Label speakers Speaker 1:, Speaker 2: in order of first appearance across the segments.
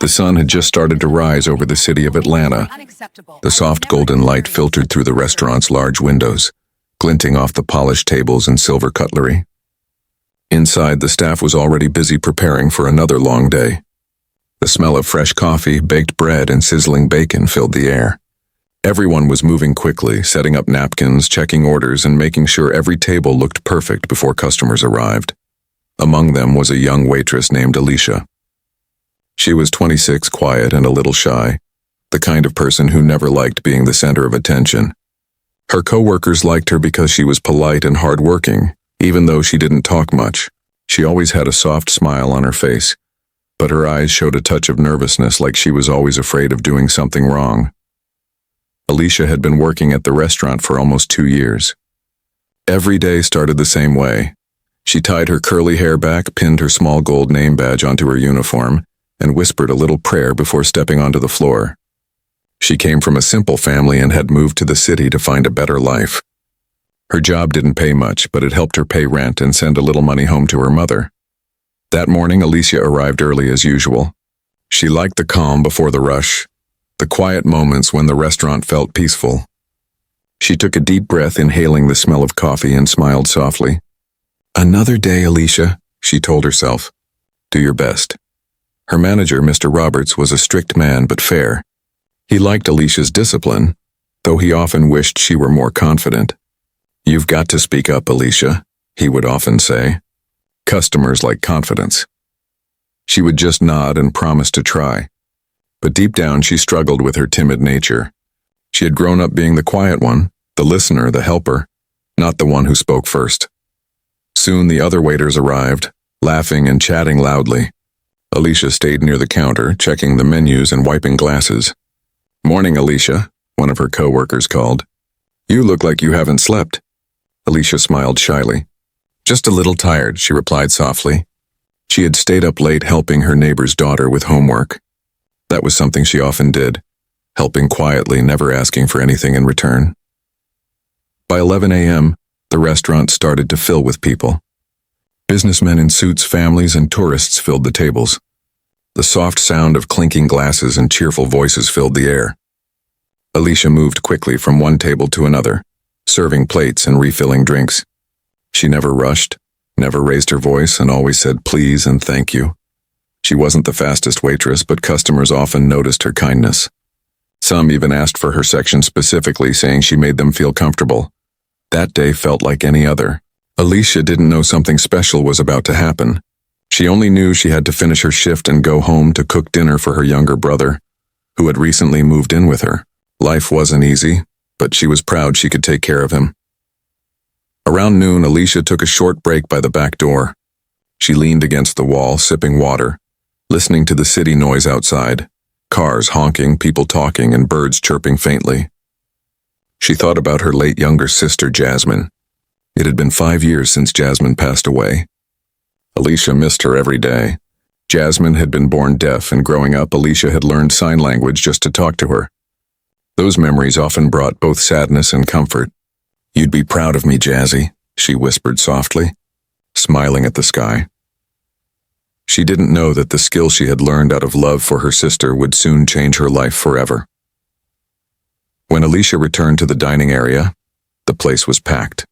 Speaker 1: The sun had just started to rise over the city of Atlanta. The soft golden light filtered through the restaurant's large windows, glinting off the polished tables and silver cutlery. Inside, the staff was already busy preparing for another long day. The smell of fresh coffee, baked bread, and sizzling bacon filled the air. Everyone was moving quickly, setting up napkins, checking orders, and making sure every table looked perfect before customers arrived. Among them was a young waitress named Alicia. She was 26, quiet and a little shy, the kind of person who never liked being the center of attention. Her coworkers liked her because she was polite and hardworking, even though she didn't talk much. She always had a soft smile on her face, but her eyes showed a touch of nervousness, like she was always afraid of doing something wrong. Alicia had been working at the restaurant for almost 2 years. Every day started the same way. She tied her curly hair back, pinned her small gold name badge onto her uniform, and whispered a little prayer before stepping onto the floor. She came from a simple family and had moved to the city to find a better life. Her job didn't pay much, but it helped her pay rent and send a little money home to her mother. That morning, Alicia arrived early as usual. She liked the calm before the rush, the quiet moments when the restaurant felt peaceful. She took a deep breath, inhaling the smell of coffee, and smiled softly. "Another day, Alicia," she told herself. "Do your best." Her manager, Mr. Roberts, was a strict man but fair. He liked Alicia's discipline, though he often wished she were more confident. "You've got to speak up, Alicia," he would often say. "Customers like confidence." She would just nod and promise to try. But deep down, she struggled with her timid nature. She had grown up being the quiet one, the listener, the helper, not the one who spoke first. Soon the other waiters arrived, laughing and chatting loudly. Alicia stayed near the counter, checking the menus and wiping glasses. "Morning, Alicia," one of her coworkers called. "You look like you haven't slept." Alicia smiled shyly. "Just a little tired," she replied softly. She had stayed up late helping her neighbor's daughter with homework. That was something she often did, helping quietly, never asking for anything in return. By 11 a.m., the restaurant started to fill with people. Businessmen in suits, families, and tourists filled the tables. The soft sound of clinking glasses and cheerful voices filled the air. Alicia moved quickly from one table to another, serving plates and refilling drinks. She never rushed, never raised her voice, and always said please and thank you. She wasn't the fastest waitress, but customers often noticed her kindness. Some even asked for her section specifically, saying she made them feel comfortable. That day felt like any other. Alicia didn't know something special was about to happen. She only knew she had to finish her shift and go home to cook dinner for her younger brother, who had recently moved in with her. Life wasn't easy, but she was proud she could take care of him. Around noon, Alicia took a short break by the back door. She leaned against the wall, sipping water, listening to the city noise outside, cars honking, people talking, and birds chirping faintly. She thought about her late younger sister, Jasmine. It had been 5 years since Jasmine passed away. Alicia missed her every day. Jasmine had been born deaf, and growing up, Alicia had learned sign language just to talk to her. Those memories often brought both sadness and comfort. "You'd be proud of me, Jazzy," she whispered softly, smiling at the sky. She didn't know that the skill she had learned out of love for her sister would soon change her life forever. When Alicia returned to the dining area, the place was packed.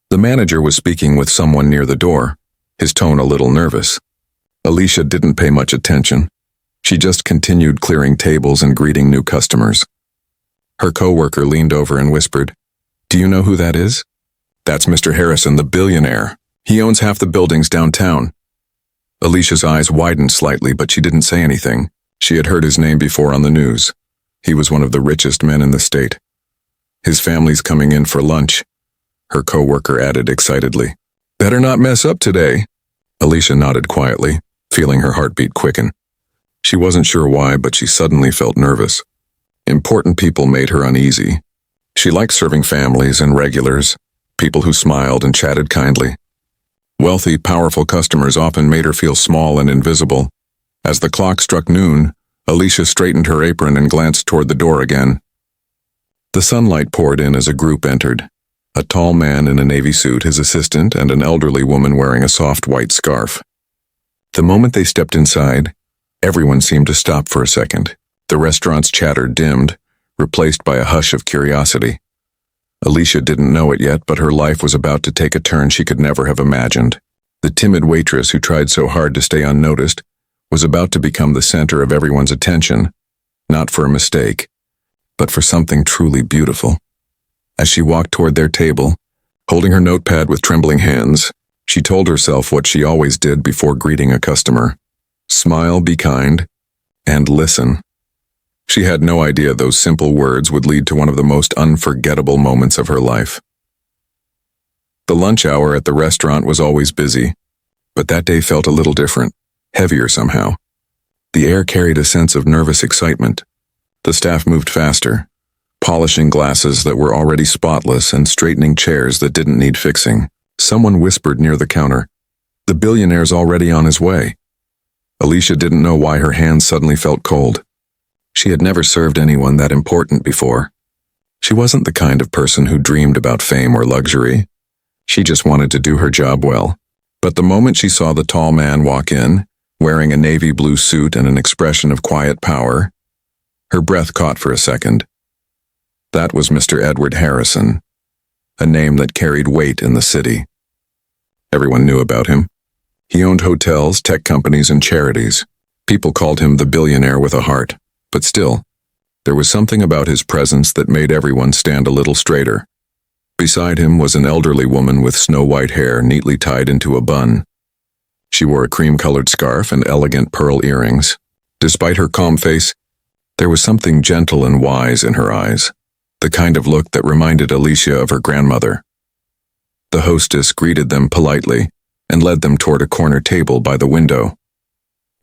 Speaker 1: The manager was speaking with someone near the door, his tone a little nervous. Alicia didn't pay much attention. She just continued clearing tables and greeting new customers. Her coworker leaned over and whispered, "Do you know who that is?" "That's Mr. Harrison, the billionaire. He owns half the buildings downtown." Alicia's eyes widened slightly, but she didn't say anything. She had heard his name before on the news. He was one of the richest men in the state. "His family's coming in for lunch," her coworker added excitedly. "Better not mess up today." Alicia nodded quietly, feeling her heartbeat quicken. She wasn't sure why, but she suddenly felt nervous. Important people made her uneasy. She liked serving families and regulars, people who smiled and chatted kindly. Wealthy, powerful customers often made her feel small and invisible. As the clock struck noon, Alicia straightened her apron and glanced toward the door again. The sunlight poured in as a group entered. A tall man in a navy suit, his assistant, and an elderly woman wearing a soft white scarf. The moment they stepped inside, Everyone seemed to stop for a second. The restaurant's chatter dimmed, replaced by a hush of curiosity. Alicia didn't know it yet, but her life was about to take a turn she could never have imagined. The timid waitress who tried so hard to stay unnoticed was about to become the center of everyone's attention, not for a mistake, but for something truly beautiful. As she walked toward their table, holding her notepad with trembling hands, she told herself what she always did before greeting a customer. Smile, be kind, and listen. She had no idea those simple words would lead to one of the most unforgettable moments of her life. The lunch hour at the restaurant was always busy, but that day felt a little different, heavier somehow. The air carried a sense of nervous excitement. The staff moved faster, polishing glasses that were already spotless and straightening chairs that didn't need fixing. Someone whispered near the counter, "The billionaire's already on his way." Alicia didn't know why her hands suddenly felt cold. She had never served anyone that important before. She wasn't the kind of person who dreamed about fame or luxury. She just wanted to do her job well. But the moment she saw the tall man walk in, wearing a navy blue suit and an expression of quiet power, her breath caught for a second. That was Mr. Edward Harrison, a name that carried weight in the city. Everyone knew about him. He owned hotels, tech companies, and charities. People called him the billionaire with a heart. But still, there was something about his presence that made everyone stand a little straighter. Beside him was an elderly woman with snow-white hair neatly tied into a bun. She wore a cream-colored scarf and elegant pearl earrings. Despite her calm face, there was something gentle and wise in her eyes, the kind of look that reminded Alicia of her grandmother. The hostess greeted them politely and led them toward a corner table by the window.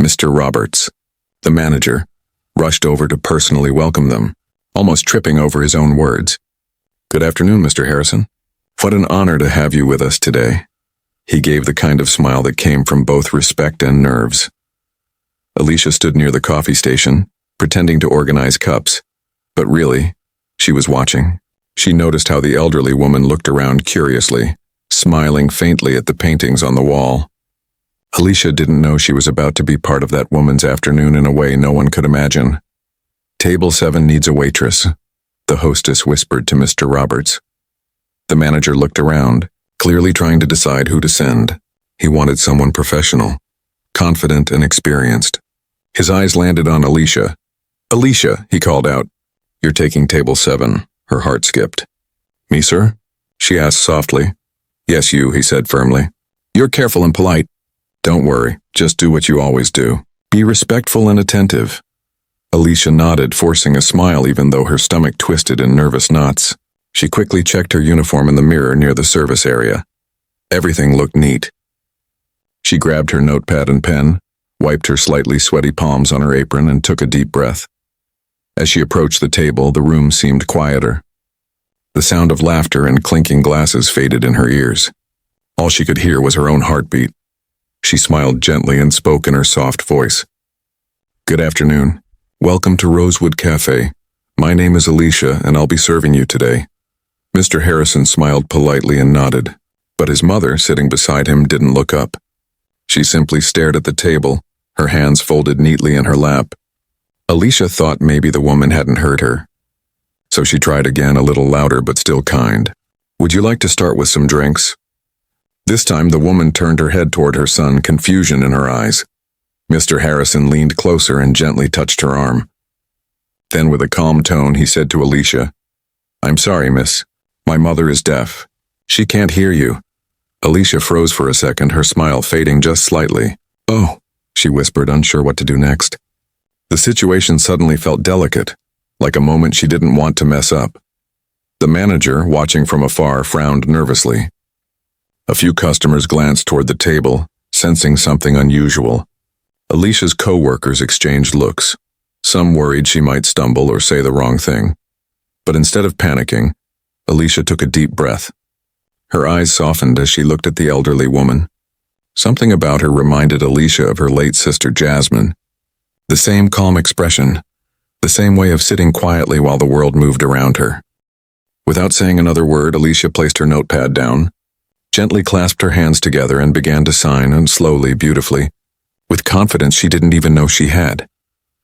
Speaker 1: Mr. Roberts, the manager, rushed over to personally welcome them, almost tripping over his own words. "Good afternoon, Mr. Harrison. What an honor to have you with us today." He gave the kind of smile that came from both respect and nerves. Alicia stood near the coffee station, pretending to organize cups, but really, she was watching. She noticed how the elderly woman looked around curiously, smiling faintly at the paintings on the wall. Alicia didn't know she was about to be part of that woman's afternoon in a way no one could imagine. "Table 7 needs a waitress," the hostess whispered to Mr. Roberts. The manager looked around, clearly trying to decide who to send. He wanted someone professional, confident and experienced. His eyes landed on Alicia. "Alicia," he called out. "You're taking table 7. Her heart skipped. "Me, sir?" she asked softly. "Yes, you," he said firmly. "You're careful and polite. Don't worry, just do what you always do. Be respectful and attentive." Alicia nodded, forcing a smile even though her stomach twisted in nervous knots. She quickly checked her uniform in the mirror near the service area. Everything looked neat. She grabbed her notepad and pen, wiped her slightly sweaty palms on her apron, and took a deep breath. As she approached the table, the room seemed quieter. The sound of laughter and clinking glasses faded in her ears. All she could hear was her own heartbeat. She smiled gently and spoke in her soft voice. "Good afternoon. Welcome to Rosewood Cafe. My name is Alicia, and I'll be serving you today." Mr. Harrison smiled politely and nodded, but his mother, sitting beside him, didn't look up. She simply stared at the table, her hands folded neatly in her lap. Alicia thought maybe the woman hadn't heard her, so she tried again, a little louder but still kind. "Would you like to start with some drinks?" This time the woman turned her head toward her son, confusion in her eyes. Mr. Harrison leaned closer and gently touched her arm. Then with a calm tone he said to Alicia, "I'm sorry, miss. My mother is deaf. She can't hear you." Alicia froze for a second, her smile fading just slightly. "Oh," she whispered, unsure what to do next. The situation suddenly felt delicate, like a moment she didn't want to mess up. The manager, watching from afar, frowned nervously. A few customers glanced toward the table, sensing something unusual. Alicia's co-workers exchanged looks. Some worried she might stumble or say the wrong thing. But instead of panicking, Alicia took a deep breath. Her eyes softened as she looked at the elderly woman. Something about her reminded Alicia of her late sister Jasmine. The same calm expression, the same way of sitting quietly while the world moved around her. Without saying another word, Alicia placed her notepad down, gently clasped her hands together and began to sign, and slowly, beautifully, with confidence she didn't even know she had.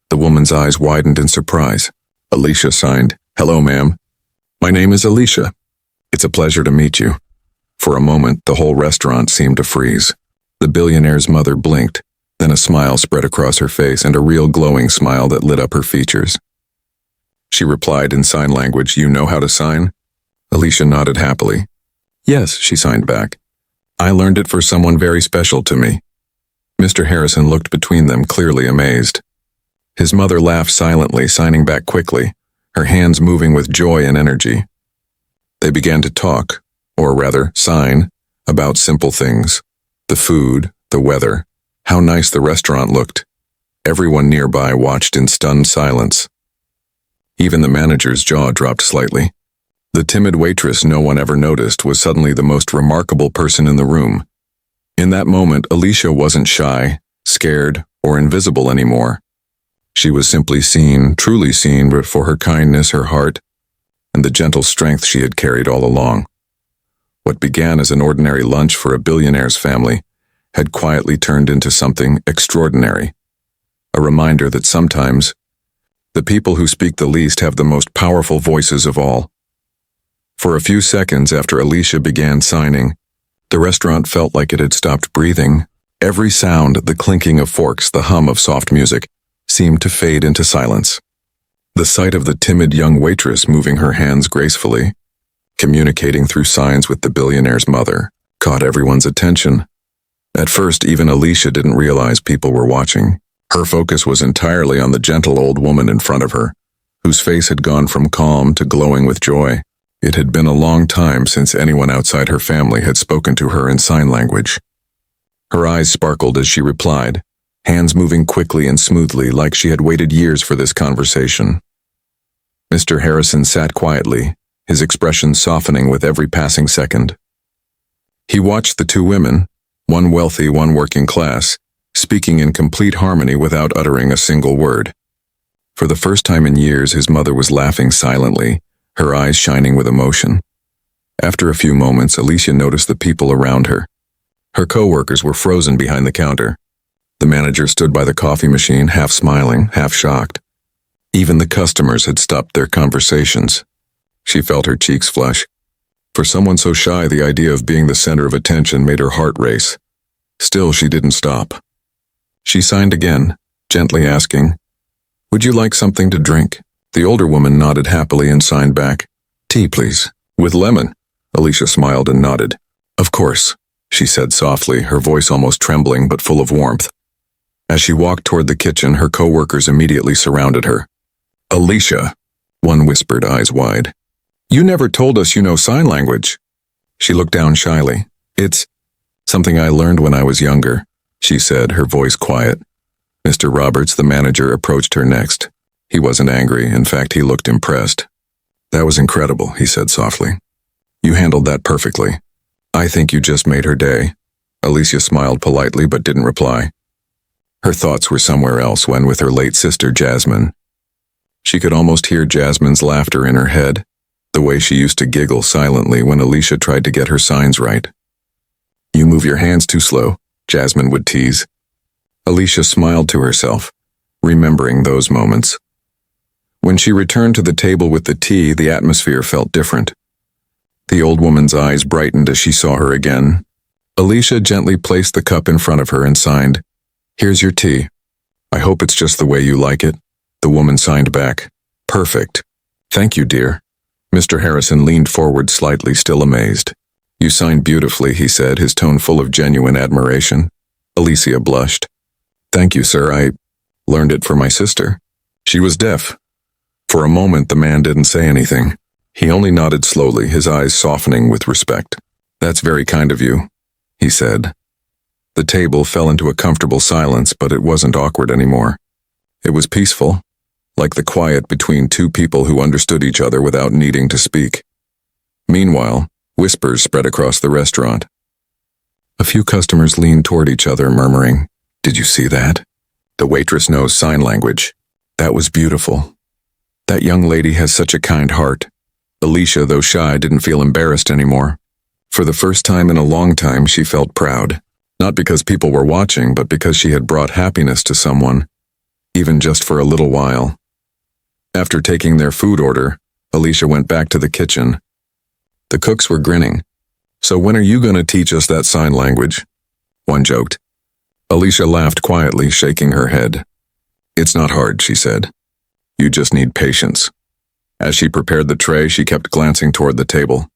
Speaker 1: The woman's eyes widened in surprise. Alicia signed, "Hello, ma'am. My name is Alicia. It's a pleasure to meet you." For a moment, the whole restaurant seemed to freeze. The billionaire's mother blinked, then a smile spread across her face and a real glowing smile that lit up her features. She replied in sign language, "You know how to sign?" Alicia nodded happily. "Yes," she signed back. "I learned it for someone very special to me." Mr. Harrison looked between them, clearly amazed. His mother laughed silently, signing back quickly, her hands moving with joy and energy. They began to talk, or rather, sign, about simple things. The food, the weather, how nice the restaurant looked. Everyone nearby watched in stunned silence. Even the manager's jaw dropped slightly. The timid waitress no one ever noticed was suddenly the most remarkable person in the room. In that moment, Alicia wasn't shy, scared, or invisible anymore. She was simply seen, truly seen, but for her kindness, her heart, and the gentle strength she had carried all along. What began as an ordinary lunch for a billionaire's family had quietly turned into something extraordinary. A reminder that sometimes, the people who speak the least have the most powerful voices of all. For a few seconds after Alicia began signing, the restaurant felt like it had stopped breathing. Every sound, the clinking of forks, the hum of soft music, seemed to fade into silence. The sight of the timid young waitress moving her hands gracefully, communicating through signs with the billionaire's mother, caught everyone's attention. At first, even Alicia didn't realize people were watching. Her focus was entirely on the gentle old woman in front of her, whose face had gone from calm to glowing with joy. It had been a long time since anyone outside her family had spoken to her in sign language. Her eyes sparkled as she replied, hands moving quickly and smoothly like she had waited years for this conversation. Mr. Harrison sat quietly, his expression softening with every passing second. He watched the two women, one wealthy, one working class, speaking in complete harmony without uttering a single word. For the first time in years, his mother was laughing silently, her eyes shining with emotion. After a few moments, Alicia noticed the people around her. Her co-workers were frozen behind the counter. The manager stood by the coffee machine, half smiling, half shocked. Even the customers had stopped their conversations. She felt her cheeks flush. For someone so shy, the idea of being the center of attention made her heart race. Still, she didn't stop. She signed again, gently asking, "Would you like something to drink?" The older woman nodded happily and signed back, "Tea, please." "With lemon." Alicia smiled and nodded. "Of course," she said softly, her voice almost trembling but full of warmth. As she walked toward the kitchen, her co-workers immediately surrounded her. "Alicia," one whispered, eyes wide. "You never told us you know sign language." She looked down shyly. "It's something I learned when I was younger," she said, her voice quiet. Mr. Roberts, the manager, approached her next. He wasn't angry. In fact, he looked impressed. "That was incredible," he said softly. "You handled that perfectly. I think you just made her day." Alicia smiled politely but didn't reply. Her thoughts were somewhere else when with her late sister, Jasmine. She could almost hear Jasmine's laughter in her head, the way she used to giggle silently when Alicia tried to get her signs right. "You move your hands too slow," Jasmine would tease. Alicia smiled to herself, remembering those moments. When she returned to the table with the tea, the atmosphere felt different. The old woman's eyes brightened as she saw her again. Alicia gently placed the cup in front of her and signed, "Here's your tea. I hope it's just the way you like it." The woman signed back, "Perfect. Thank you, dear." Mr. Harrison leaned forward slightly, still amazed. "You signed beautifully," he said, his tone full of genuine admiration. Alicia blushed. "Thank you, sir. I learned it for my sister. She was deaf." For a moment, the man didn't say anything. He only nodded slowly, his eyes softening with respect. "That's very kind of you," he said. The table fell into a comfortable silence, but it wasn't awkward anymore. It was peaceful, like the quiet between two people who understood each other without needing to speak. Meanwhile, whispers spread across the restaurant. A few customers leaned toward each other, murmuring, "Did you see that? The waitress knows sign language. That was beautiful. That young lady has such a kind heart." Alicia, though shy, didn't feel embarrassed anymore. For the first time in a long time, she felt proud. Not because people were watching, but because she had brought happiness to someone, even just for a little while. After taking their food order, Alicia went back to the kitchen. The cooks were grinning. "So when are you going to teach us that sign language?" one joked. Alicia laughed quietly, shaking her head. "It's not hard," she said. "You just need patience." As she prepared the tray, she kept glancing toward the table.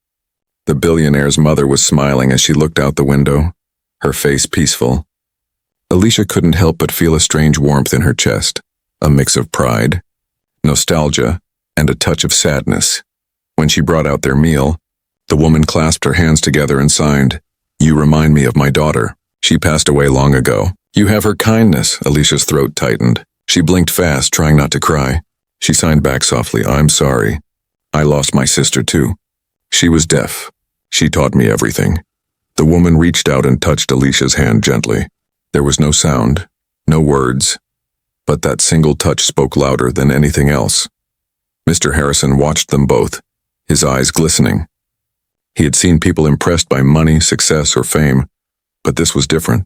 Speaker 1: The billionaire's mother was smiling as she looked out the window, her face peaceful. Alicia couldn't help but feel a strange warmth in her chest, a mix of pride, nostalgia, and a touch of sadness. When she brought out their meal, the woman clasped her hands together and signed, "You remind me of my daughter. She passed away long ago." "You have her kindness." Alicia's throat tightened. She blinked fast, trying not to cry. She signed back softly, "I'm sorry. I lost my sister too. She was deaf. She taught me everything." The woman reached out and touched Alicia's hand gently. There was no sound, no words, but that single touch spoke louder than anything else. Mr. Harrison watched them both, his eyes glistening. He had seen people impressed by money, success, or fame, but this was different.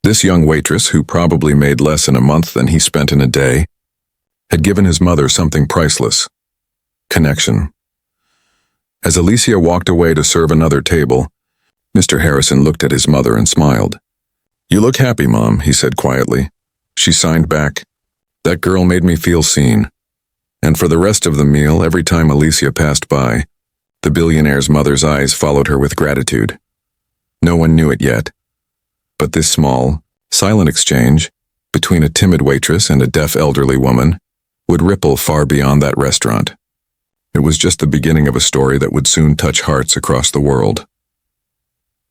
Speaker 1: This young waitress, who probably made less in a month than he spent in a day, had given his mother something priceless: connection. As Alicia walked away to serve another table, Mr. Harrison looked at his mother and smiled. "You look happy, Mom," he said quietly. She signed back, "That girl made me feel seen." And for the rest of the meal, every time Alicia passed by, the billionaire's mother's eyes followed her with gratitude. No one knew it yet, but this small, silent exchange between a timid waitress and a deaf elderly woman would ripple far beyond that restaurant. It was just the beginning of a story that would soon touch hearts across the world.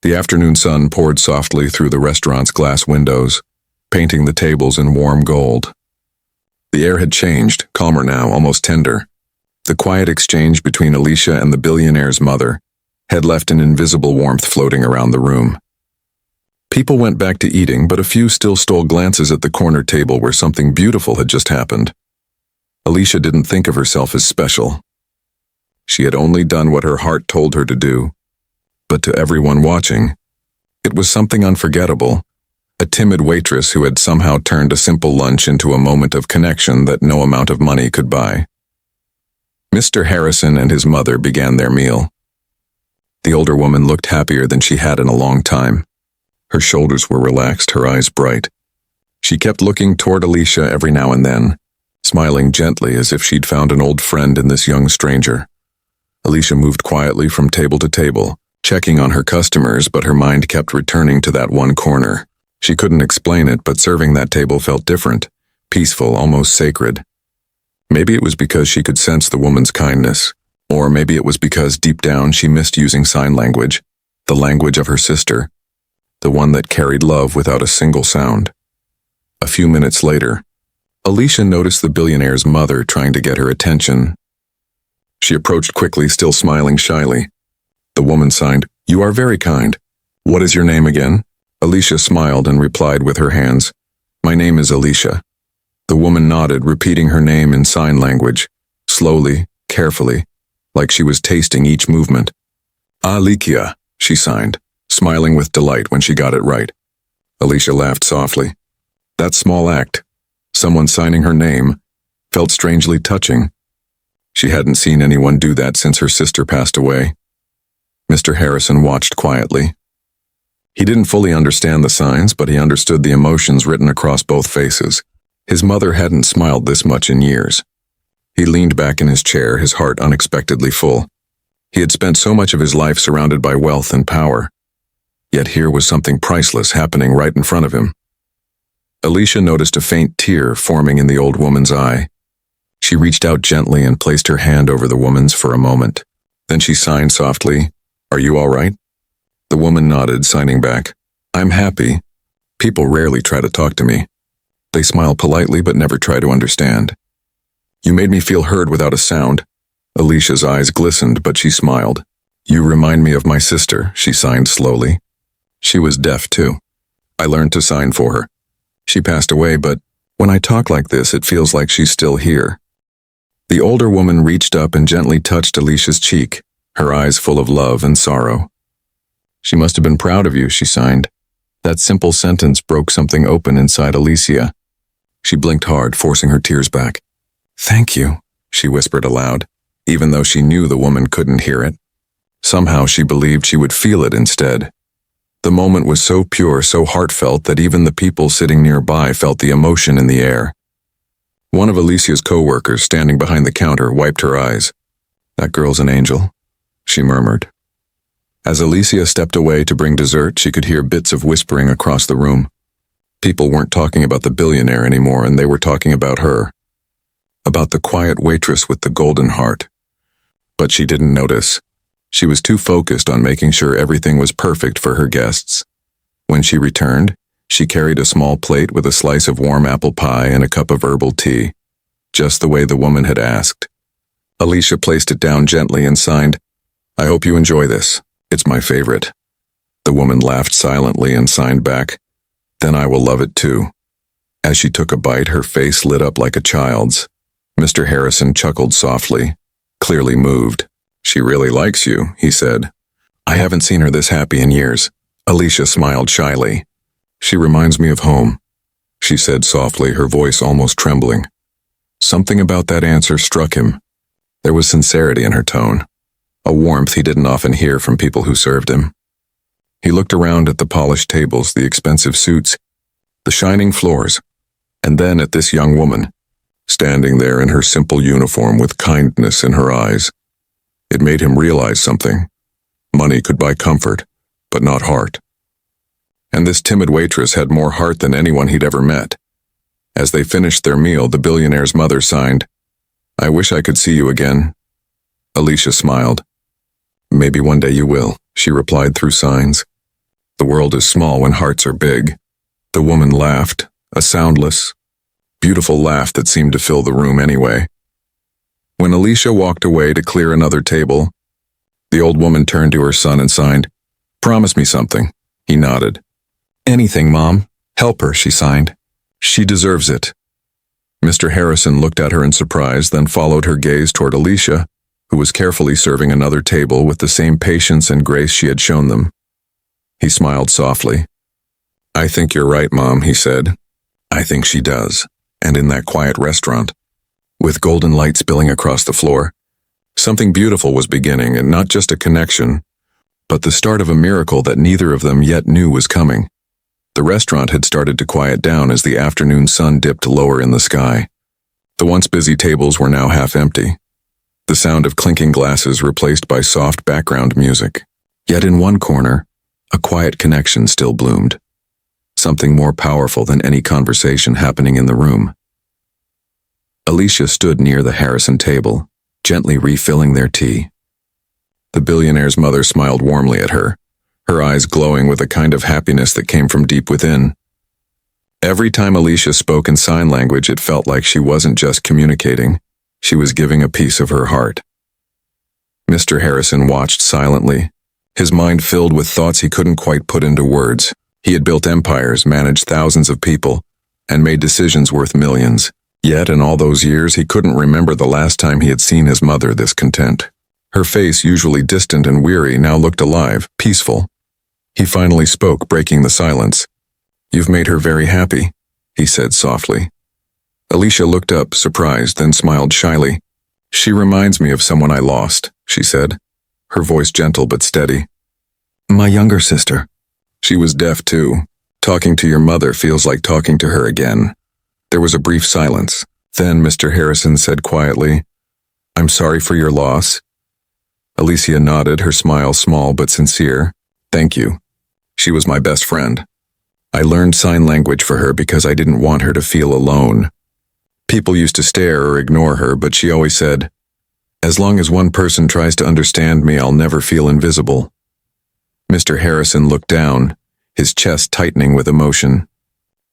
Speaker 1: The afternoon sun poured softly through the restaurant's glass windows, painting the tables in warm gold. The air had changed, calmer now, almost tender. The quiet exchange between Alicia and the billionaire's mother had left an invisible warmth floating around the room. People went back to eating, but a few still stole glances at the corner table where something beautiful had just happened. Alicia didn't think of herself as special. She had only done what her heart told her to do. But to everyone watching, it was something unforgettable. A timid waitress who had somehow turned a simple lunch into a moment of connection that no amount of money could buy. Mr. Harrison and his mother began their meal. The older woman looked happier than she had in a long time. Her shoulders were relaxed, her eyes bright. She kept looking toward Alicia every now and then, smiling gently as if she'd found an old friend in this young stranger. Alicia moved quietly from table to table, checking on her customers, but her mind kept returning to that one corner. She couldn't explain it, but serving that table felt different, peaceful, almost sacred. Maybe it was because she could sense the woman's kindness, or maybe it was because deep down she missed using sign language, the language of her sister, the one that carried love without a single sound. A few minutes later, Alicia noticed the billionaire's mother trying to get her attention. She approached quickly, still smiling shyly. The woman signed, "You are very kind. What is your name again?" Alicia smiled and replied with her hands, "My name is Alicia." The woman nodded, repeating her name in sign language, slowly, carefully, like she was tasting each movement. "Alicia," she signed, smiling with delight when she got it right. Alicia laughed softly. That small act, someone signing her name, felt strangely touching. She hadn't seen anyone do that since her sister passed away. Mr. Harrison watched quietly. He didn't fully understand the signs, but he understood the emotions written across both faces. His mother hadn't smiled this much in years. He leaned back in his chair, his heart unexpectedly full. He had spent so much of his life surrounded by wealth and power. Yet here was something priceless happening right in front of him. Alicia noticed a faint tear forming in the old woman's eye. She reached out gently and placed her hand over the woman's for a moment. Then she signed softly, "Are you all right?" The woman nodded, signing back, "I'm happy. People rarely try to talk to me. They smile politely but never try to understand." "You made me feel heard without a sound." Alicia's eyes glistened, but she smiled. "You remind me of my sister," she signed slowly. She was deaf too. I learned to sign for her. She passed away, but when I talk like this, it feels like she's still here. The older woman reached up and gently touched Alicia's cheek, her eyes full of love and sorrow. "She must have been proud of you," she signed. That simple sentence broke something open inside Alicia. She blinked hard, forcing her tears back. "Thank you," she whispered aloud, even though she knew the woman couldn't hear it. Somehow she believed she would feel it instead. The moment was so pure, so heartfelt that even the people sitting nearby felt the emotion in the air. One of Alicia's co-workers, standing behind the counter, wiped her eyes. "That girl's an angel," she murmured. As Alicia stepped away to bring dessert, she could hear bits of whispering across the room. People weren't talking about the billionaire anymore, and they were talking about her. About the quiet waitress with the golden heart. But she didn't notice. She was too focused on making sure everything was perfect for her guests. When she returned, she carried a small plate with a slice of warm apple pie and a cup of herbal tea, just the way the woman had asked. Alicia placed it down gently and signed, "I hope you enjoy this. It's my favorite." The woman laughed silently and signed back, "Then I will love it too." As she took a bite, her face lit up like a child's. Mr. Harrison chuckled softly, clearly moved. "She really likes you," he said. "I haven't seen her this happy in years." Alicia smiled shyly. "She reminds me of home," she said softly, her voice almost trembling. Something about that answer struck him. There was sincerity in her tone, a warmth he didn't often hear from people who served him. He looked around at the polished tables, the expensive suits, the shining floors, and then at this young woman, standing there in her simple uniform with kindness in her eyes. It made him realize something. Money could buy comfort, but not heart. And this timid waitress had more heart than anyone he'd ever met. As they finished their meal, the billionaire's mother signed, "I wish I could see you again." Alicia smiled. "Maybe one day you will," she replied through signs. "The world is small when hearts are big." The woman laughed, a soundless, beautiful laugh that seemed to fill the room anyway. When Alicia walked away to clear another table, the old woman turned to her son and signed, "Promise me something." He nodded. "Anything, Mom. Help her," she signed. "She deserves it." Mr. Harrison looked at her in surprise, then followed her gaze toward Alicia, who was carefully serving another table with the same patience and grace she had shown them. He smiled softly. "I think you're right, Mom," he said. "I think she does." And in that quiet restaurant, with golden light spilling across the floor, something beautiful was beginning, and not just a connection, but the start of a miracle that neither of them yet knew was coming. The restaurant had started to quiet down as the afternoon sun dipped lower in the sky. The once busy tables were now half empty, the sound of clinking glasses replaced by soft background music. Yet in one corner, a quiet connection still bloomed, something more powerful than any conversation happening in the room. Alicia stood near the Harrison table, gently refilling their tea. The billionaire's mother smiled warmly at her, her eyes glowing with a kind of happiness that came from deep within. Every time Alicia spoke in sign language, it felt like she wasn't just communicating, she was giving a piece of her heart. Mr. Harrison watched silently, his mind filled with thoughts he couldn't quite put into words. He had built empires, managed thousands of people, and made decisions worth millions. Yet in all those years, he couldn't remember the last time he had seen his mother this content. Her face, usually distant and weary, now looked alive, peaceful. He finally spoke, breaking the silence. "You've made her very happy," he said softly. Alicia looked up, surprised, then smiled shyly. "She reminds me of someone I lost," she said, her voice gentle but steady. "My younger sister." "She was deaf too. Talking to your mother feels like talking to her again." There was a brief silence. Then Mr. Harrison said quietly, "I'm sorry for your loss." Alicia nodded, her smile small but sincere. "Thank you. She was my best friend. I learned sign language for her because I didn't want her to feel alone. People used to stare or ignore her, but she always said, 'As long as one person tries to understand me, I'll never feel invisible.'" Mr. Harrison looked down, his chest tightening with emotion.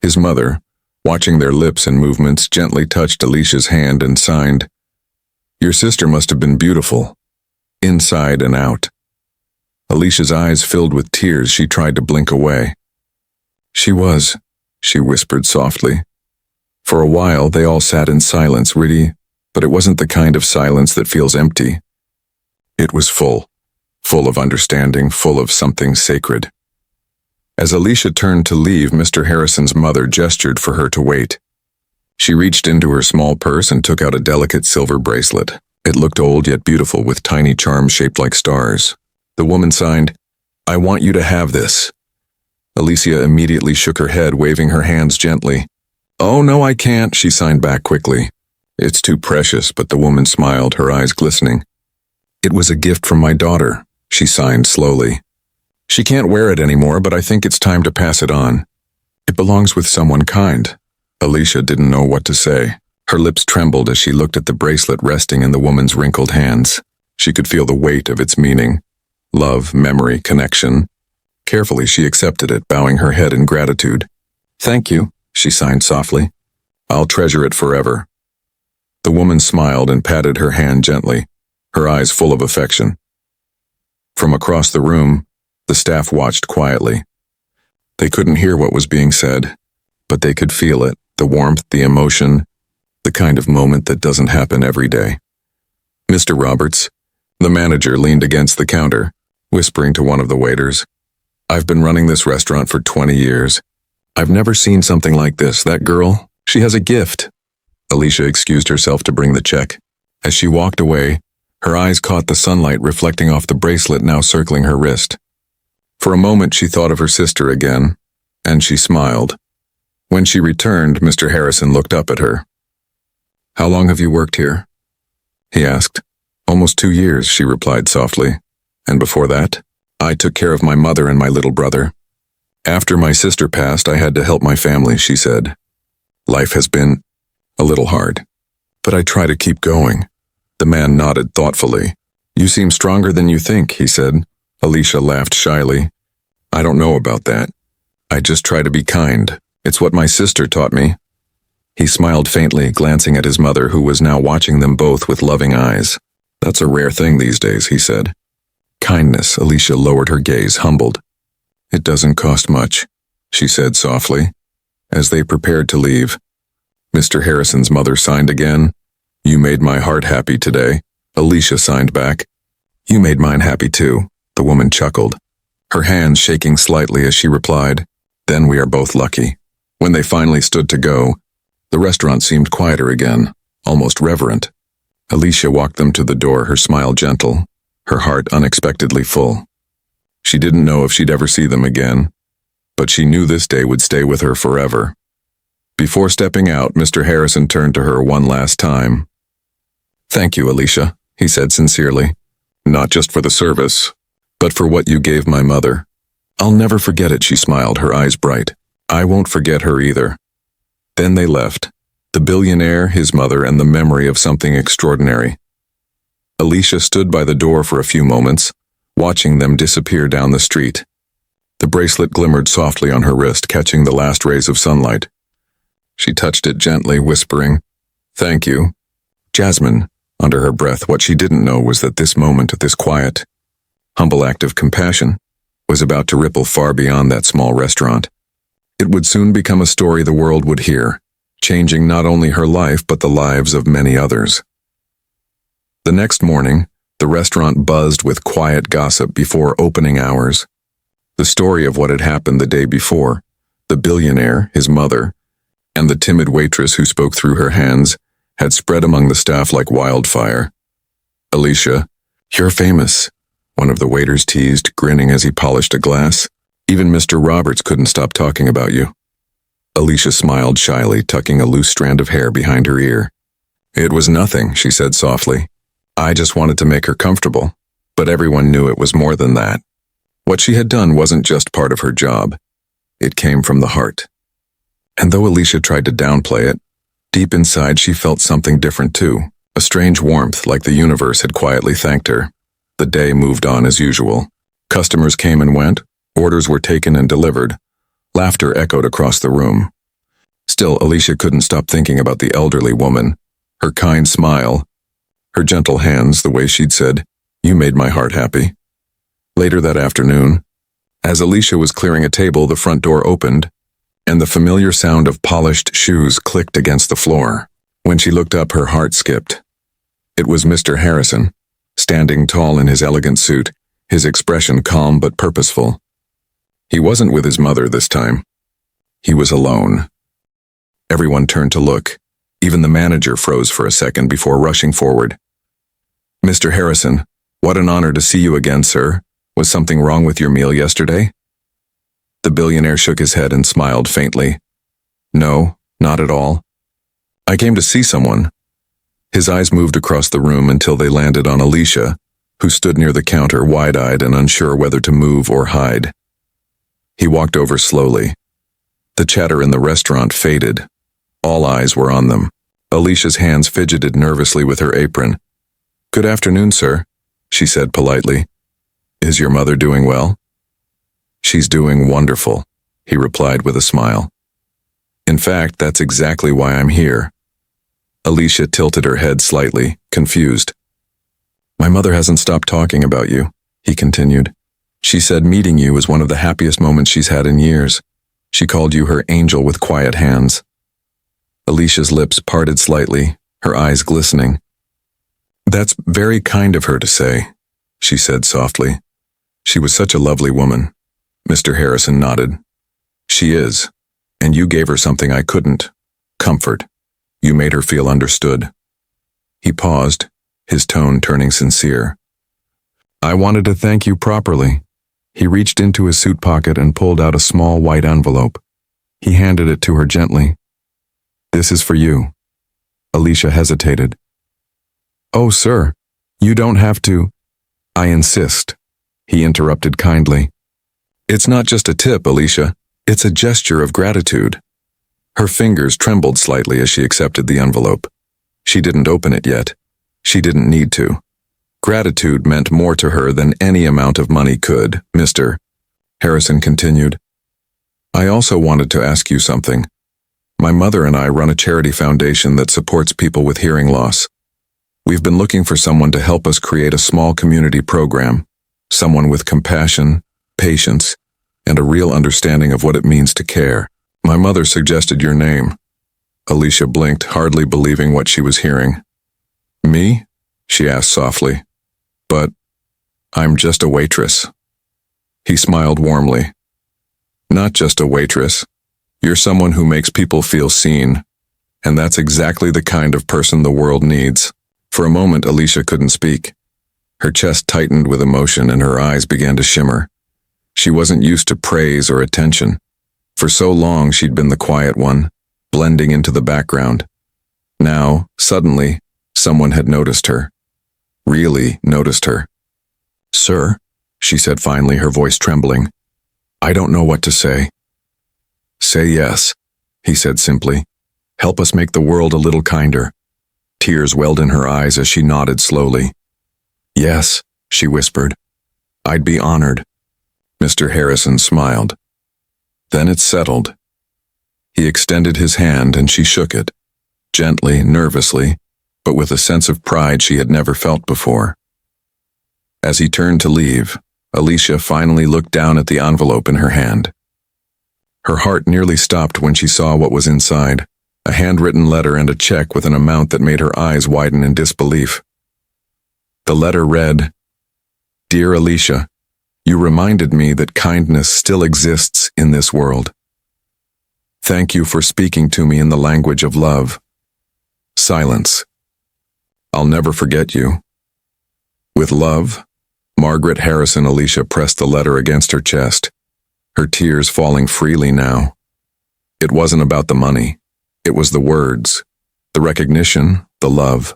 Speaker 1: His mother, watching their lips and movements, gently touched Alicia's hand and signed, "Your sister must have been beautiful, inside and out." Alicia's eyes filled with tears. She tried to blink away. "She was," she whispered softly. For a while, they all sat in silence, really, but it wasn't the kind of silence that feels empty. It was full of understanding, full of something sacred. As Alicia turned to leave, Mr. Harrison's mother gestured for her to wait. She reached into her small purse and took out a delicate silver bracelet. It looked old yet beautiful with tiny charms shaped like stars. The woman signed, "I want you to have this." Alicia immediately shook her head, waving her hands gently. "Oh, no, I can't," she signed back quickly. "It's too precious," but the woman smiled, her eyes glistening. "It was a gift from my daughter," she signed slowly. "She can't wear it anymore, but I think it's time to pass it on. It belongs with someone kind." Alicia didn't know what to say. Her lips trembled as she looked at the bracelet resting in the woman's wrinkled hands. She could feel the weight of its meaning. Love, memory, connection. Carefully, she accepted it, bowing her head in gratitude. "Thank you," she signed softly. "I'll treasure it forever." The woman smiled and patted her hand gently, her eyes full of affection. From across the room, the staff watched quietly. They couldn't hear what was being said, but they could feel it, the warmth, the emotion, the kind of moment that doesn't happen every day. Mr. Roberts, the manager, leaned against the counter, whispering to one of the waiters, "I've been running this restaurant for 20 years. I've never seen something like this. That girl, she has a gift." Alicia excused herself to bring the check. As she walked away, her eyes caught the sunlight reflecting off the bracelet now circling her wrist. For a moment she thought of her sister again, and she smiled. When she returned, Mr. Harrison looked up at her. "How long have you worked here?" he asked. "Almost 2 years," she replied softly. "And before that, I took care of my mother and my little brother. After my sister passed, I had to help my family," she said. "Life has been a little hard, but I try to keep going." The man nodded thoughtfully. "You seem stronger than you think," he said. Alicia laughed shyly. "I don't know about that. I just try to be kind. It's what my sister taught me." He smiled faintly, glancing at his mother, who was now watching them both with loving eyes. "That's a rare thing these days," he said. "Kindness," Alicia lowered her gaze, humbled. "It doesn't cost much," she said softly. As they prepared to leave, Mr. Harrison's mother signed again. "You made my heart happy today." Alicia signed back. "You made mine happy too," the woman chuckled, her hands shaking slightly as she replied, "Then we are both lucky." When they finally stood to go, the restaurant seemed quieter again, almost reverent. Alicia walked them to the door, her smile gentle, her heart unexpectedly full. She didn't know if she'd ever see them again, but she knew this day would stay with her forever. Before stepping out, Mr. Harrison turned to her one last time. "Thank you, Alicia," he said sincerely. "Not just for the service, but for what you gave my mother." "I'll never forget it," she smiled, her eyes bright. "I won't forget her either." Then they left, the billionaire, his mother, and the memory of something extraordinary. Alicia stood by the door for a few moments, watching them disappear down the street. The bracelet glimmered softly on her wrist, catching the last rays of sunlight. She touched it gently, whispering, "Thank you, Jasmine," under her breath. What she didn't know was that this moment, this quiet, humble act of compassion, was about to ripple far beyond that small restaurant. It would soon become a story the world would hear, changing not only her life but the lives of many others. The next morning, the restaurant buzzed with quiet gossip before opening hours. The story of what had happened the day before, the billionaire, his mother, and the timid waitress who spoke through her hands, had spread among the staff like wildfire. "Alicia, you're famous," one of the waiters teased, grinning as he polished a glass. "Even Mr. Roberts couldn't stop talking about you." Alicia smiled shyly, tucking a loose strand of hair behind her ear. "It was nothing," she said softly. "I just wanted to make her comfortable." But everyone knew it was more than that. What she had done wasn't just part of her job. It came from the heart. And though Alicia tried to downplay it, deep inside she felt something different too, a strange warmth like the universe had quietly thanked her. The day moved on as usual. Customers came and went, orders were taken and delivered. Laughter echoed across the room. Still, Alicia couldn't stop thinking about the elderly woman, her kind smile, her gentle hands, the way she'd said, "You made my heart happy." Later that afternoon, as Alicia was clearing a table, the front door opened, and the familiar sound of polished shoes clicked against the floor. When she looked up, her heart skipped. It was Mr. Harrison, standing tall in his elegant suit, his expression calm but purposeful. He wasn't with his mother this time. He was alone. Everyone turned to look. Even the manager froze for a second before rushing forward. "Mr. Harrison, what an honor to see you again, sir. Was something wrong with your meal yesterday?" The billionaire shook his head and smiled faintly. "No, not at all. I came to see someone." His eyes moved across the room until they landed on Alicia, who stood near the counter wide-eyed and unsure whether to move or hide. He walked over slowly. The chatter in the restaurant faded. All eyes were on them. Alicia's hands fidgeted nervously with her apron. "Good afternoon, sir," she said politely. "Is your mother doing well?" "She's doing wonderful," he replied with a smile. "In fact, that's exactly why I'm here." Alicia tilted her head slightly, confused. "My mother hasn't stopped talking about you," he continued. "She said meeting you was one of the happiest moments she's had in years. She called you her angel with quiet hands." Alicia's lips parted slightly, her eyes glistening. "That's very kind of her to say," she said softly. "She was such a lovely woman." Mr. Harrison nodded. "She is, and you gave her something I couldn't. Comfort. You made her feel understood." He paused, his tone turning sincere. "I wanted to thank you properly." He reached into his suit pocket and pulled out a small white envelope. He handed it to her gently. "This is for you." Alicia hesitated. "Oh, sir, you don't have to." "I insist," he interrupted kindly. "It's not just a tip, Alicia. It's a gesture of gratitude." Her fingers trembled slightly as she accepted the envelope. She didn't open it yet. She didn't need to. Gratitude meant more to her than any amount of money could. "Mr. Harrison continued, "I also wanted to ask you something. My mother and I run a charity foundation that supports people with hearing loss. We've been looking for someone to help us create a small community program, someone with compassion, patience, and a real understanding of what it means to care. My mother suggested your name." Alicia blinked, hardly believing what she was hearing. "Me?" she asked softly. "But I'm just a waitress." He smiled warmly. "Not just a waitress. You're someone who makes people feel seen, and that's exactly the kind of person the world needs." For a moment, Alicia couldn't speak. Her chest tightened with emotion and her eyes began to shimmer. She wasn't used to praise or attention. For so long, she'd been the quiet one, blending into the background. Now, suddenly, someone had noticed her. Really noticed her. "Sir," she said finally, her voice trembling, "I don't know what to say." "Say yes," he said simply. "Help us make the world a little kinder." Tears welled in her eyes as she nodded slowly. "Yes," she whispered. "I'd be honored." Mr. Harrison smiled. Then it settled. He extended his hand and she shook it, gently, nervously, but with a sense of pride she had never felt before. As he turned to leave, Alicia finally looked down at the envelope in her hand. Her heart nearly stopped when she saw what was inside, a handwritten letter and a check with an amount that made her eyes widen in disbelief. The letter read, "Dear Alicia, you reminded me that kindness still exists in this world. Thank you for speaking to me in the language of love. Silence. I'll never forget you. With love, Margaret Harrison." Alicia pressed the letter against her chest, her tears falling freely now. It wasn't about the money. It was the words, the recognition, the love,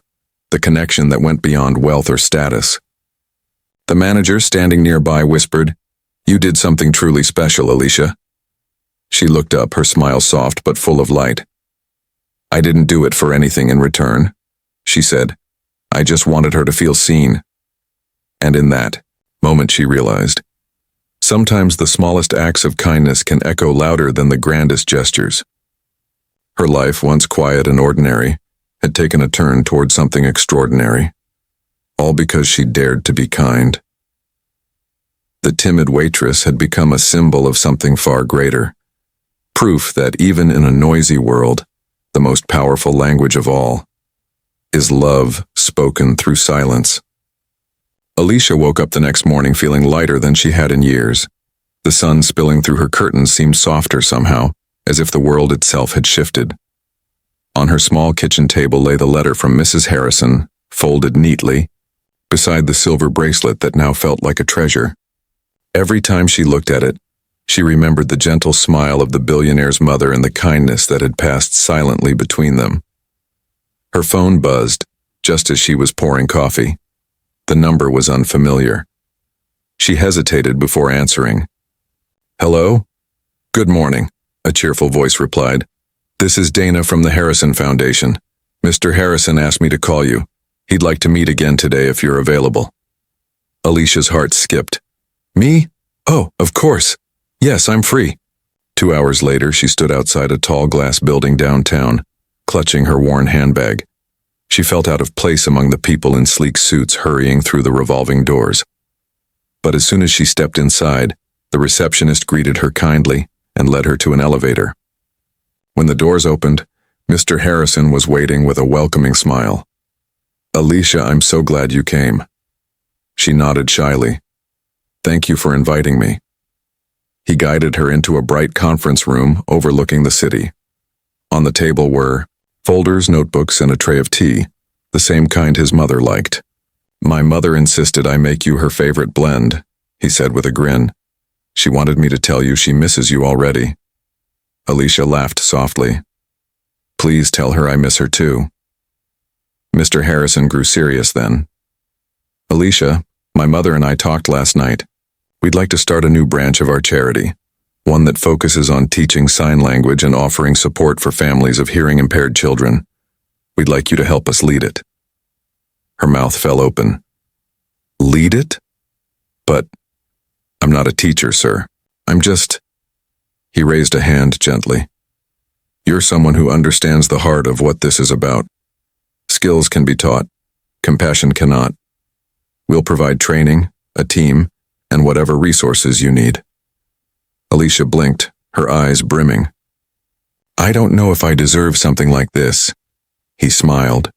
Speaker 1: the connection that went beyond wealth or status. The manager standing nearby whispered, "You did something truly special, Alicia." She looked up, her smile soft but full of light. "I didn't do it for anything in return," she said. "I just wanted her to feel seen." And in that moment she realized, sometimes the smallest acts of kindness can echo louder than the grandest gestures. Her life, once quiet and ordinary, had taken a turn toward something extraordinary, all because she dared to be kind. The timid waitress had become a symbol of something far greater, proof that even in a noisy world, the most powerful language of all is love spoken through silence. Alicia woke up the next morning feeling lighter than she had in years. The sun spilling through her curtains seemed softer somehow, as if the world itself had shifted. On her small kitchen table lay the letter from Mrs. Harrison, folded neatly, beside the silver bracelet that now felt like a treasure. Every time she looked at it, she remembered the gentle smile of the billionaire's mother and the kindness that had passed silently between them. Her phone buzzed, just as she was pouring coffee. The number was unfamiliar. She hesitated before answering. "Hello? Good morning," a cheerful voice replied. "This is Dana from the Harrison Foundation. Mr. Harrison asked me to call you. He'd like to meet again today if you're available." Alicia's heart skipped. "Me? Oh, of course. Yes, I'm free." 2 hours later, she stood outside a tall glass building downtown, clutching her worn handbag. She felt out of place among the people in sleek suits hurrying through the revolving doors. But as soon as she stepped inside, the receptionist greeted her kindly and led her to an elevator. When the doors opened, Mr. Harrison was waiting with a welcoming smile. "Alicia, I'm so glad you came." She nodded shyly. "Thank you for inviting me." He guided her into a bright conference room overlooking the city. On the table were folders, notebooks, and a tray of tea, the same kind his mother liked. "My mother insisted I make you her favorite blend," he said with a grin. "She wanted me to tell you she misses you already." Alicia laughed softly. "Please tell her I miss her too." Mr. Harrison grew serious then. "Alicia, my mother and I talked last night. We'd like to start a new branch of our charity, one that focuses on teaching sign language and offering support for families of hearing-impaired children. We'd like you to help us lead it." Her mouth fell open. "Lead it? But I'm not a teacher, sir. I'm just—" He raised a hand gently. "You're someone who understands the heart of what this is about. Skills can be taught. Compassion cannot. We'll provide training, a team, and whatever resources you need." Alicia blinked, her eyes brimming. "I don't know if I deserve something like this." He smiled.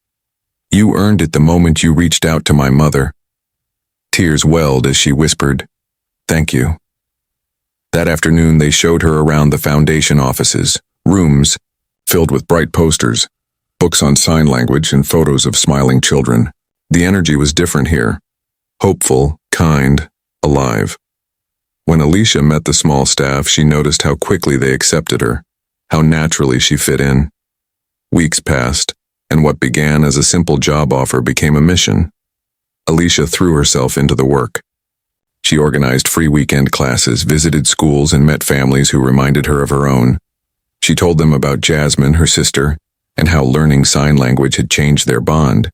Speaker 1: "You earned it the moment you reached out to my mother." Tears welled as she whispered, "Thank you." That afternoon they showed her around the foundation offices, rooms filled with bright posters, books on sign language, and photos of smiling children. The energy was different here. Hopeful, kind, alive. When Alicia met the small staff, she noticed how quickly they accepted her, how naturally she fit in. Weeks passed, and what began as a simple job offer became a mission. Alicia threw herself into the work. She organized free weekend classes, visited schools, and met families who reminded her of her own. She told them about Jasmine, her sister, and how learning sign language had changed their bond.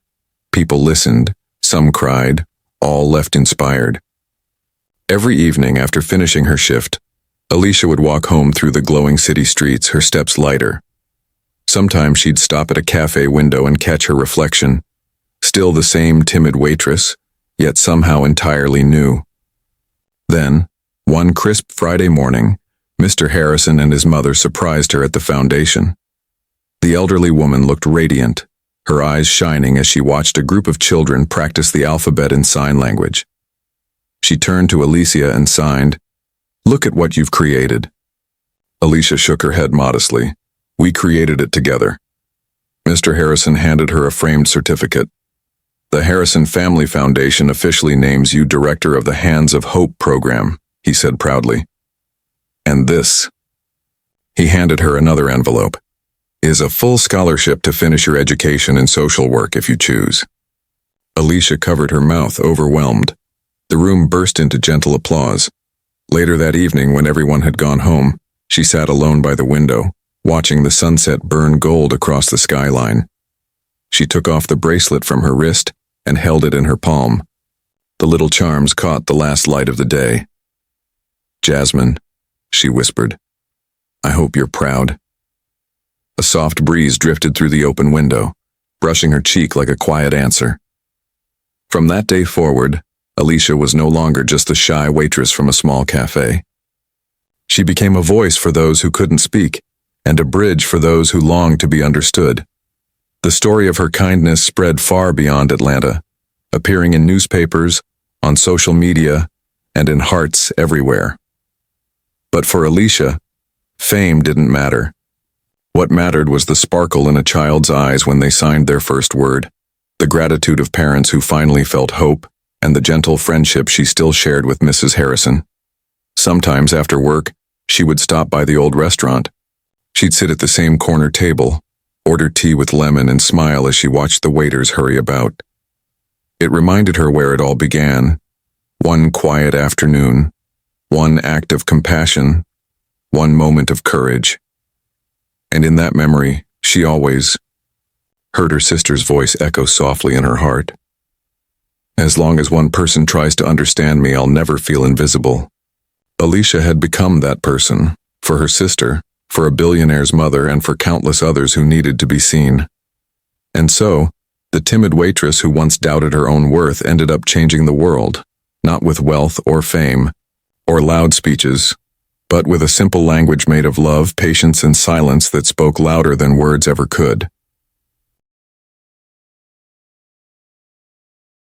Speaker 1: People listened, some cried, all left inspired. Every evening after finishing her shift, Alicia would walk home through the glowing city streets, her steps lighter. Sometimes she'd stop at a cafe window and catch her reflection, still the same timid waitress, yet somehow entirely new. Then, one crisp Friday morning, Mr. Harrison and his mother surprised her at the foundation. The elderly woman looked radiant, her eyes shining as she watched a group of children practice the alphabet in sign language. She turned to Alicia and signed, "Look at what you've created." Alicia shook her head modestly. "We created it together." Mr. Harrison handed her a framed certificate. "The Harrison Family Foundation officially names you Director of the Hands of Hope program," he said proudly. "And this," he handed her another envelope, "is a full scholarship to finish your education in social work if you choose." Alicia covered her mouth, overwhelmed. The room burst into gentle applause. Later that evening, when everyone had gone home, she sat alone by the window, watching the sunset burn gold across the skyline. She took off the bracelet from her wrist and held it in her palm. The little charms caught the last light of the day. "Jasmine," she whispered, "I hope you're proud." A soft breeze drifted through the open window, brushing her cheek like a quiet answer. From that day forward, Alicia was no longer just a shy waitress from a small cafe. She became a voice for those who couldn't speak, and a bridge for those who longed to be understood. The story of her kindness spread far beyond Atlanta, appearing in newspapers, on social media, and in hearts everywhere. But for Alicia, fame didn't matter. What mattered was the sparkle in a child's eyes when they signed their first word, the gratitude of parents who finally felt hope, and the gentle friendship she still shared with Mrs. Harrison. Sometimes after work, she would stop by the old restaurant. She'd sit at the same corner table, order tea with lemon, and smile as she watched the waiters hurry about. It reminded her where it all began. One quiet afternoon, one act of compassion, one moment of courage. And in that memory, she always heard her sister's voice echo softly in her heart. As long as one person tries to understand me, I'll never feel invisible. Alicia had become that person, for her sister, for a billionaire's mother, and for countless others who needed to be seen. And so, the timid waitress who once doubted her own worth ended up changing the world, not with wealth or fame, or loud speeches, but with a simple language made of love, patience, and silence that spoke louder than words ever could.